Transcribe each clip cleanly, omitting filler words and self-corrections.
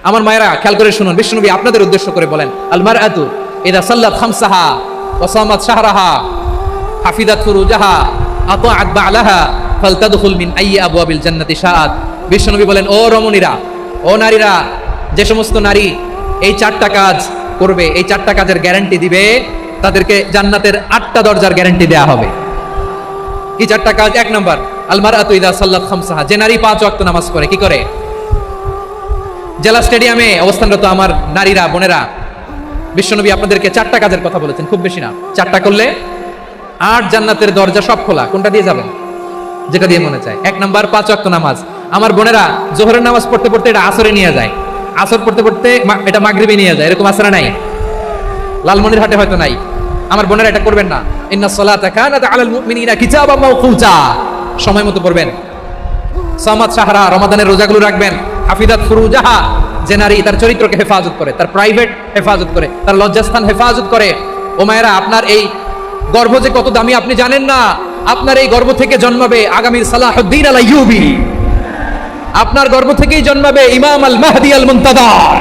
আমার মায়েরা খেয়াল করে শুনুন, বিশ্বনবী আপনাদের উদ্দেশ্য করে বলেন, আল মারআতু ইযা সাল্লাত খামসাহা ওয়া সামাত শাহরাহা হাফিজাত ফুরুজাহা আতাআত বা'লাহা ফালতাদখুল মিন আইয়ি আবওয়াবিল জান্নাতি শাআত। বিশ্বনবী বলেন, ও রমণীরা, ও নারীরা, যে সমস্ত নারী এই 4টা কাজ করবে, এই 4টা কাজের গ্যারান্টি দিবে, তাদেরকে জান্নাতের 8টা দরজার গ্যারান্টি দেয়া হবে। কি 4টা কাজ? 1 নাম্বার, আল মারআতু ইযা সাল্লাত খামসাহা, যে নারী 5 ওয়াক্ত নামাজ পড়ে। কি করে? জেলা স্টেডিয়ামে অবস্থানরত আমার নারীরা, বোনেরা, বিশ্বনবী আপনাদেরকে 4টা কাজের কথা বলেছেন, খুব বেশি না। 4টা করলে 8 জান্নাতের দরজা সব খোলা। কোনটা দিয়ে যাবেন? যেটা দিয়ে মনে চায়। 1 নাম্বার 5 ওয়াক্ত নামাজ। আমার বোনেরা জোহরের নামাজ পড়তে পড়তে এটা আসরে নিয়ে যায়, আসর পড়তে পড়তে এটা মাগরিবে নিয়ে যায়। এরকম আসরে নাই? লালমনিরহাটে হয়তো নাই। আমার বোনেরা এটা করবেন না। ইন্নাস সালাতা কানাত আলাল মুমিনিনা কিতাবাম মাওকুতা, সময় মতো পড়বেন। সামাত শাহরা, রমাদানের রোজাগুলো রাখবেন। হাফিজাত ফুরুজাহা, যে নারী তার চরিত্রকে হেফাজত করে, তার প্রাইভেট হেফাজত করে, তার লজ্জাস্থান হেফাজত করে। ও মায়েরা, আপনার এই গর্ভ যে কত দামি আপনি জানেন না। আপনার এই গর্ভ থেকে জন্মাবে আগামীর সালাহুদ্দিন আল আইয়ুবী। আপনার গর্ভ থেকেই জন্মাবে ইমাম আল মাহদি আল মুনতাদার।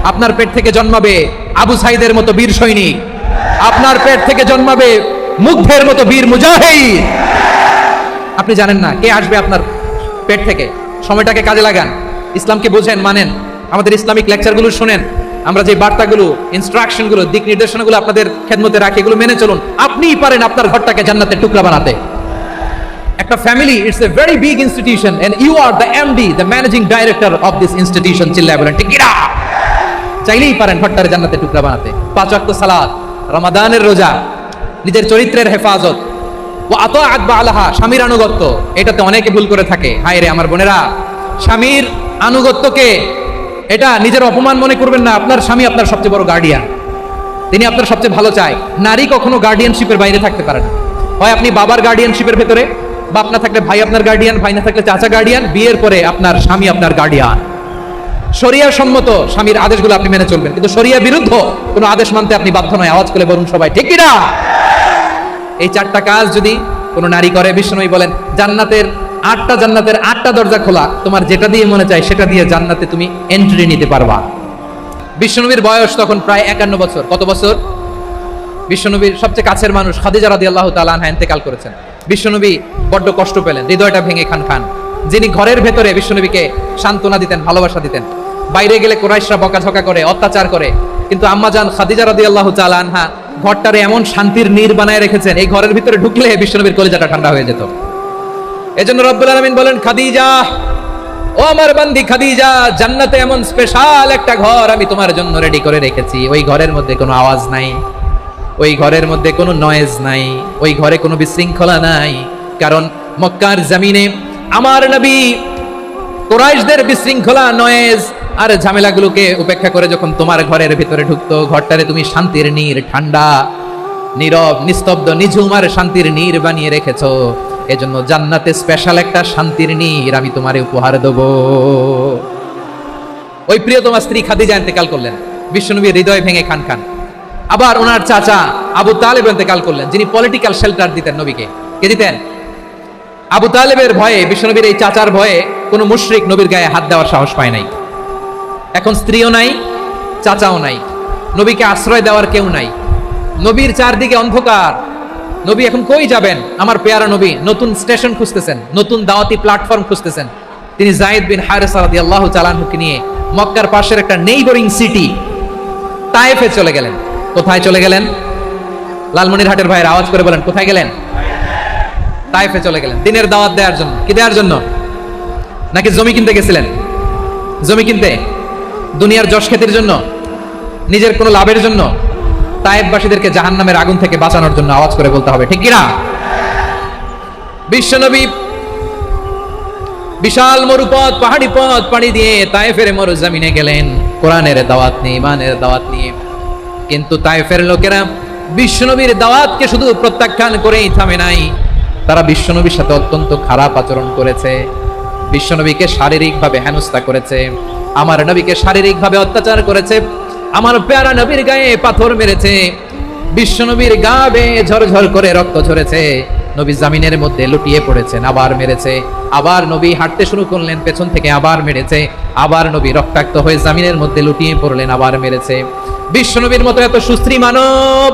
আপনার পেট থেকে জন্মাবে আবু সাইদের মতো বীর সৈনিক। আপনার পেট থেকে জন্মাবে মুগ্ধের মতো বীর মুজাহিদ। আপনি জানেন না কে আসবে আপনার পেট থেকে। সময়টাকে কাজে লাগান, ইসলামকে বোঝেন, মানেন, আমাদের ইসলামিক লেকচারগুলো শুনেন, আমরা যে বার্তাগুলো, ইনস্ট্রাকশনগুলো, দিক নির্দেশনাগুলো আপনাদের খেদমতে রাখি, এগুলো মেনে চলুন। আপনিই পারেন আপনার ঘরটাকে জান্নাতের টুকরা বানাতে। একটা family, it's a very big institution and you are the MD, the managing director of this institution. চিল্লায় বলেন ঠিক কিনা? চাইলেই পারেন ঘরটারে জান্নাতের টুকরা বানাতে। 5 ওয়াক্ত সালাত, রমাদানের রোজা, নিজের চরিত্রের হেফাজত, ওয়া আতাআত বা'লাহা, স্বামীর আনুগত্য। এটাতে অনেকে ভুল করে থাকে। হায় রে আমার বোনেরা, স্বামীর আনুগত্যকে এটা নিজের অপমান মনে করবেন না। আপনার স্বামী আপনার সবচেয়ে বড় গার্ডিয়ান, তিনি আপনার সবচেয়ে ভালো চায়। নারী কখনো গার্ডিয়ানশিপের বাইরে থাকতে পারে না। হয় আপনি বাবার গার্ডিয়ানশিপের ভেতরে, বাপ না থাকলে ভাই আপনার গার্ডিয়ান, ভাই না থাকলে চাচা গার্ডিয়ান, বিয়ের পরে আপনার স্বামী আপনার গার্ডিয়ান। শরিয়া সম্মত স্বামীর আদেশগুলো আপনি মেনে চলবেন, কিন্তু শরিয়া বিরুদ্ধ কোনো আদেশ মানতে আপনি বাধ্য নয়। আওয়াজ করে বলুন সবাই ঠিক কিনা? এই 4টা কাজ যদি কোনো নারী করে, বিশ্বনবী বলেন জান্নাতের 8টা দরজা খোলা। তোমার যেটা দিয়ে মনে চায় সেটা দিয়ে জান্নাতে তুমি এন্ট্রি নিতে পারবা। বিশ্বনবীর বয়স তখন প্রায় 51 বছর। কত বছর? বিশ্বনবীর সবচেয়ে কাছের মানুষ খাদিজা রাদিয়াল্লাহু তাআলা আনহা ইন্তেকাল করেছেন। বিশ্বনবী বড্ড কষ্ট পেলেন, হৃদয়টা ভেঙে খান। যিনি ঘরের ভেতরে বিশ্বনবীকে সান্ত্বনা দিতেন, ভালোবাসা দিতেন, বাইরে গেলে কুরাইশরা বকাঝকা করে, অত্যাচার করে, কিন্তু আম্মাজান খাদিজা রাদিয়াল্লাহু তাআলা আনহা ঘরটারে এমন শান্তির নীড় বানায় রেখেছেন, এই ঘরের ভিতরে ঢুকলে বিশ্বনবীর কলিজাটা ঠান্ডা হয়ে যেত। এজন্য রব্বুল আলামিন বলেন, খাদিজা, ও আমার বান্দি খাদিজা, জান্নাতে এমন স্পেশাল একটা ঘর আমি তোমার জন্য রেডি করে রেখেছি। ওই ঘরের মধ্যে কোনো আওয়াজ নাই, ওই ঘরের মধ্যে কোনো নয়েজ নাই, ওই ঘরে কোনো বিশৃঙ্খলা নাই। কারণ মক্কার জমিনে আমার নবী কুরাইশদের বিশৃঙ্খলা, নয়েজ আর ঝামেলাগুলোকে উপেক্ষা করে যখন তোমার ঘরের ভিতরে ঢুকতো, ঘরটারে তুমি শান্তির নীড়, ঠান্ডা, নীরব, নিস্তব্ধ, নিঝুম আর শান্তির নীড় বানিয়ে রেখেছো। এজন্য জান্নাতে স্পেশাল একটা শান্তির নীড় আমি তোমারে উপহার দেব। ওই প্রিয়তমা স্ত্রী খাদিজা ইন্তেকাল করলেন, বিশ্বনবী হৃদয় ভেঙে খান। আবার ওনার চাচা আবু তালেব ইন্তেকাল করলেন, যিনি পলিটিক্যাল শেল্টার দিতেন নবীকে। কে দিতেন? আবু তালেবের ভয়ে, বিশ্বনবীর এই চাচার ভয়ে কোনো মুশরিক নবীর গায়ে হাত দেওয়ার সাহস পায় নাই। এখন স্ত্রীও নাই, চাচাও নাই, নবীকে আশ্রয় দেওয়ার কেউ নাই। নবীর চারদিকে অন্ধকার। নবী এখন কই যাবেন? আমার পেয়ারা নবী নতুন স্টেশন খুঁজতেছেন, নতুন দাওয়াতি প্ল্যাটফর্ম খুঁজতেছেন। তিনি যায়েদ বিন হারেসা রাদিয়াল্লাহু তাআলা আনহুকে নিয়ে মক্কার পাশের একটা নেইবরিং সিটি তায়েফে চলে গেলেন। কোথায় চলে গেলেন? লালমনিরহাটের ভাইয়ের আওয়াজ করে বলেন, কোথায় গেলেন? তায়েফে চলে গেলেন দিনের দাওয়াত দেওয়ার জন্য। কি দেওয়ার জন্য? নাকি জমি কিনতে গেছিলেন? জমি কিনতে, দুনিয়ার যশ খ্যাতির জন্য, নিজের কোনো লাভের জন্য? তায়েফবাসীদেরকে জাহান্নামের আগুন থেকে বাঁচানোর জন্য। আওয়াজ করে বলতে হবে ঠিক কিনা? বিশ্বনবী বিশাল মরুপথ, পাহাড়ি পথ পাড়ি দিয়ে তায়েফের মরুজমিনে গেলেন কোরআনের দাওয়াত নিয়ে, ইমানের দাওয়াত নিয়ে। কিন্তু তায়েফের লোকেরা বিশ্বনবীর দাওয়াতকে শুধু প্রত্যাখ্যান করেই থামে নাই, তারা বিশ্বনবীর সাথে অত্যন্ত খারাপ আচরণ করেছে। বিশ্বনবীকে শারীরিকভাবে হেনস্থা করেছে, আমার নবীকে শারীরিকভাবে অত্যাচার করেছে, আমার প্যারা নবীর গায়ে পাথর মেরেছে, বিশ্বনবীর গা বেয়ে ঝরঝর করে রক্ত ঝরেছে, নবী জামিনের মধ্যে লুটিয়ে পড়েছেন, আবার মেরেছে। আবার নবী হাঁটতে শুরু করলেন, পেছন থেকে আবার মেরেছে, আবার নবী রক্তাক্ত হয়ে জামিনের মধ্যে লুটিয়ে পড়লেন, আবার মেরেছে। বিশ্বনবীর মতো এত সুশ্রী মানব,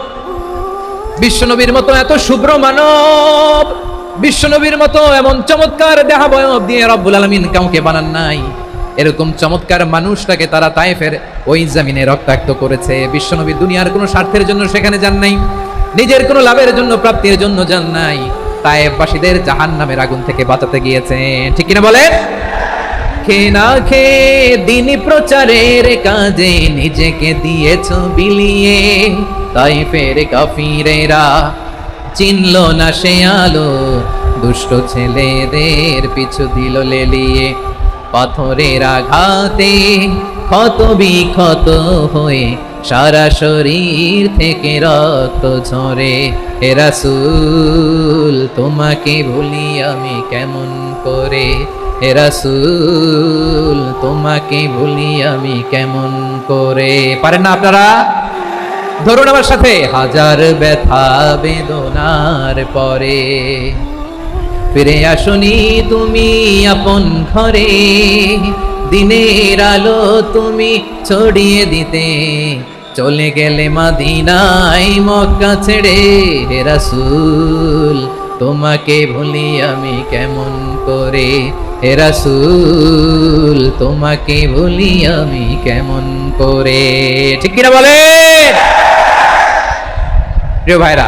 বিশ্বনবীর মতো এত শুভ্র মানব, বিশ্বনবীর মতো এমন চমৎকার দেহাবয়ব দিয়ে রব্বুল আলামিন কাউকে বানান নাই। এরকম চমৎকার মানুষটাকে তারা তায়েফের ওই জমিনে রক্তাক্ত করেছে। বিশ্বনবী দুনিয়ার কোনো স্বার্থের জন্য সেখানে যান নাই, নিজের কোনো লাভের জন্য, প্রাপ্তির জন্য যান নাই, তায়েফবাসীদের জাহান্নামের আগুন থেকে বাঁচাতে গিয়েছেন। ঠিক কিনা বলেন? খেয়ে না খেয়ে দিন প্রচারের কাজে নিজেকে দিয়েছ বিলিয়ে, তায়েফের কাফিরেরা চিনল না সে আলো, দুষ্ট ছেলেদের পিছু দিল লেলিয়ে। পাথরের আঘাতে ক্ষত বিক্ষত হয়ে সারা শরীর থেকে রক্ত ঝরে। হে রাসূল তোমাকে ভুলি আমি কেমন করে, হে রাসূল তোমাকে ভুলি আমি কেমন করে। পারেন না আপনারা? ধরুন আমার সাথে। হাজার ব্যথা বেদনার পরে ফিরে আসনি তুমি আপন ঘরে, দিনের আলো তুমি ছড়িয়ে দিতে চলে গেলে মদিনায় মক্কা ছেড়ে। হে রাসূল তোমাকে ভুলি আমি কেমন করে, হে রাসূল তোমাকে ভুলি আমি কেমন করে। ঠিক কিনা বলে? প্রিয় ভাইরা,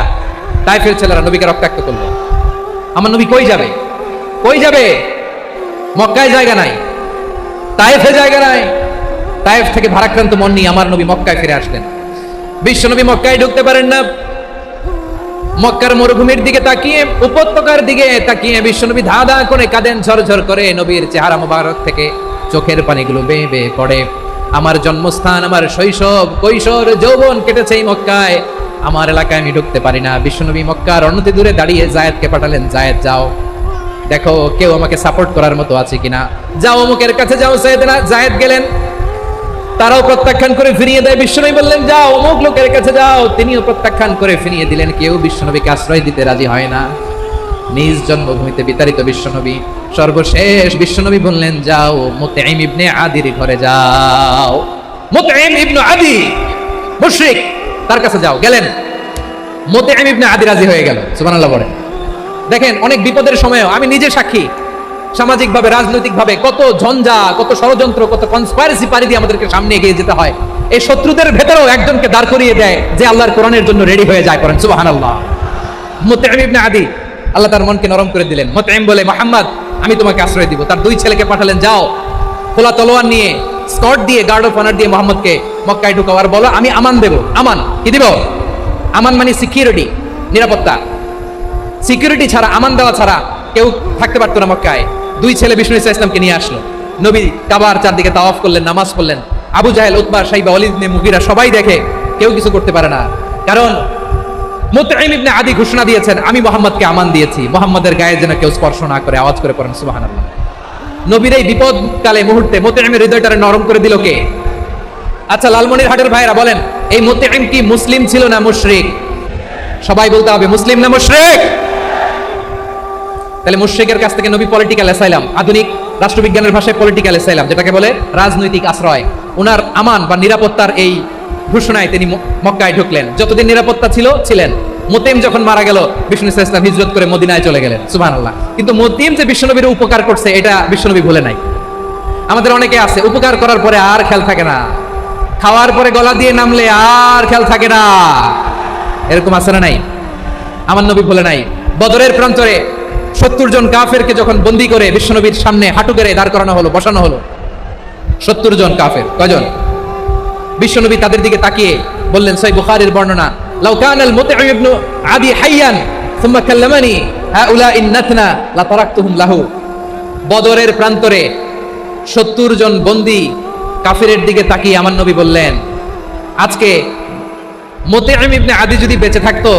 তায়েফের ছেলেরা নবীকে রক্তাক্ত করলো। আমার নবী কই যাবে? কই যাবে? মক্কায় জায়গা নাই, তায়েফে জায়গা নাই। তায়েফ থেকে ভারাক্রান্ত মন নিয়ে আমার নবী মক্কায় ফিরে আসলেন। বিশ্ব নবী মক্কায় ঢুকতে পারেন না। মক্কার মরুভূমির দিকে তাকিয়ে, উপত্যকার দিকে তাকিয়ে বিশ্বনবী ধা ধা করে কাঁদেন, ঝরঝর করে। নবীর চেহারা মোবারক থেকে চোখের পানিগুলো বেয়ে বেয়ে পড়ে। আমার জন্মস্থান, আমার শৈশব, কৈশোর, যৌবন কেটেছে এই মক্কায়, আমার এলাকায় আমি ঢুকতে পারি না। বিশ্বনবী মক্কার অনতি দূরে দাঁড়িয়ে জায়েদকে পাঠালেন, জায়েদ যাও দেখো কেউ আমাকে সাপোর্ট করার মতো আছে কিনা, যাও অমুকের কাছে যাও। জায়েদ গেলেন, তারাও প্রত্যাখ্যান করে ফিরিয়ে দেয়। বিশ্বনবী বললেন যাও অমুক লোকের কাছে যাও, তিনিও প্রত্যাখ্যান করে ফিরিয়ে দিলেন। কেউ বিশ্বনবীকে আশ্রয় দিতে রাজি হয় না। নিজ জন্মভূমিতে বিতাড়িত বিশ্বনবী, সর্বশেষ বিশ্বনবী বললেন যাও মুতঈম ইবনে আদির ঘরে যাও। মুতঈম ইবনে আদি মুশরিক, তার কাছে যাও। গেলেন, মুতঈম ইবনে আদি রাজি হয়ে গেল। সুবহানাল্লাহ বলেন। দেখেন, অনেক বিপদের সময়ও আমি নিজে সাক্ষী, সামাজিকভাবে, রাজনৈতিকভাবে কত ঝঞ্ঝা, কত ষড়যন্ত্র, কত কনস্পাইরেসি পারি দিয়ে আমাদেরকে সামনে এগিয়ে যেতে হয়। এই শত্রুদের ভেতরেও একজনকে দাঁড় করিয়ে দেয় যে আল্লাহর কোরআনের জন্য রেডি হয়ে যায়। করেন সুবহানাল্লাহ। মুতঈম ইবনে আদি, আল্লাহ তার মনকে নরম করে দিলেন। মুতঈম বলে, মুহাম্মদ আমি তোমাকে আশ্রয় দিব। তার দুই ছেলেকে পাঠালেন, যাও খোলা তলোয়ার নিয়ে, স্কট দিয়ে, গার্ড অফ অনার দিয়ে মুহাম্মদকে মক্কায় ঢুকাও, আর বলো আমি আমান দেব। আমান কি দিব? আমান মানে সিকিউরিটি, নিরাপত্তা। সিকিউরিটি ছাড়া, আমান দেওয়া ছাড়া কেউ থাকতে পারতো না মক্কায়। দুই ছেলে বিষ্ণু ইসা ইসলামকে নিয়ে আসলো। নবী কাবার চারদিকে তাওয়াফ করলেন, নামাজ পড়লেন। আবু জাহেল, উতবা, শাইবা, ওয়ালিদ ইবনে মুগীরা সবাই দেখে, কেউ কিছু করতে পারে না। কারণ মুতঈম ইবনে আদি ঘোষণা দিয়েছেন আমি মুহাম্মদকে আমান দিয়েছি, মুহাম্মদের গায়ে যেন কেউ স্পর্শ না করে। আওয়াজ করে পড়েন সুবহানাল্লাহ। নবীর এই বিপদকালে মুহূর্তে মুতঈমের হৃদয়টারে নরম করে দিল কে? আচ্ছা, লালমনিরহাটের ভাইরা বলেন, এই মুতঈম কি মুসলিম ছিল না মুশরিক? সবাই বলতে হবে মুসলিম না মুশরিক? তাহলে মুশরিকের কাছ থেকে নবী পলিটিক্যাল অ্যাসাইলাম, আধুনিক রাষ্ট্রবিজ্ঞানের ভাষায় পলিটিক্যাল অ্যাসাইলাম যেটাকে বলে, রাজনৈতিক আশ্রয়, ওনার আমান বা নিরাপত্তার এই ঘোষণায় তিনি মক্কায় ঢুকলেন। যতদিন নিরাপত্তা ছিলেন। মুতঈম যখন মারা গেল, বিষ্ণু ইসলাম হিজরত করে মদিনায় চলে গেলেন। সুবহানাল্লাহ। কিন্তু মুতঈম যে বিশ্বনবীর উপকার করছে এটা বিশ্বনবী ভুলে নাই। আমাদের অনেকে আছে উপকার করার পরে আর খেয়াল থাকে না, খাওয়ার পরে গলা দিয়ে নামলে আর খেয়াল থাকে না। এরকম আছে না নাই? আমার নবী ভুলে নাই। বদরের প্রান্তরে 70 জন কাফেরকে যখন বন্দী করে বিশ্বনবীর সামনে হাঁটু গেড়ে দাঁড় করানো হলো, বসানো হলো, 70 জন কাফের। কয়জন? বিশ্বনবী তাদের দিকে তাকিয়ে বললেন, সহিহ বুখারীর বর্ণনা, লাউ কানাল মুতঈম ইবনে আদি হাইয়ান সুম্মা কাল্লামানি হাউলাই নাতনা লা তারাকতুহুম লাহু। বদরের প্রান্তরে 70 জন বন্দী কাফেরের দিকে তাকিয়ে আমার নবী বললেন, আজকে মুতঈম ইবনে আদি যদি বেঁচে থাকতো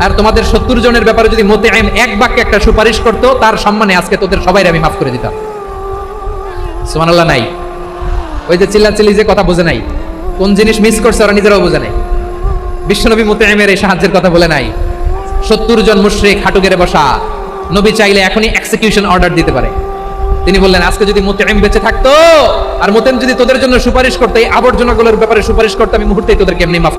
আর তোমাদের 70 জনের ব্যাপারে যদি মুতঈম এক বাক্যে একটা সুপারিশ করতো, তার সম্মানে আজকে তোদের সবাই আমি মাফ করে দিতাম। সুবহানাল্লাহ। নাই ওই যে চিল্লাচিল্লি যে কথা বোঝে নাই, কোন জিনিস মিস করছে ওরা নিজেরাও বোঝে নাই। বিশ্বনবী মুতঈমের এই সাহায্যের কথা বলে নাই। 70 জন মুশরিক হাঁটু গেড়ে বসা, নবী চাইলে এখনই এক্সিকিউশন অর্ডার দিতে পারে। তিনি বললেন আজকে যদি মুতঈম বেঁচে থাকতো আর মুতঈম যদি তোদের জন্য সুপারিশ করতে, এই আবর্জনাগুলোর ব্যাপারে সুপারিশ করতে, আমি মুহূর্তেই তোদেরকে এমনি মাফ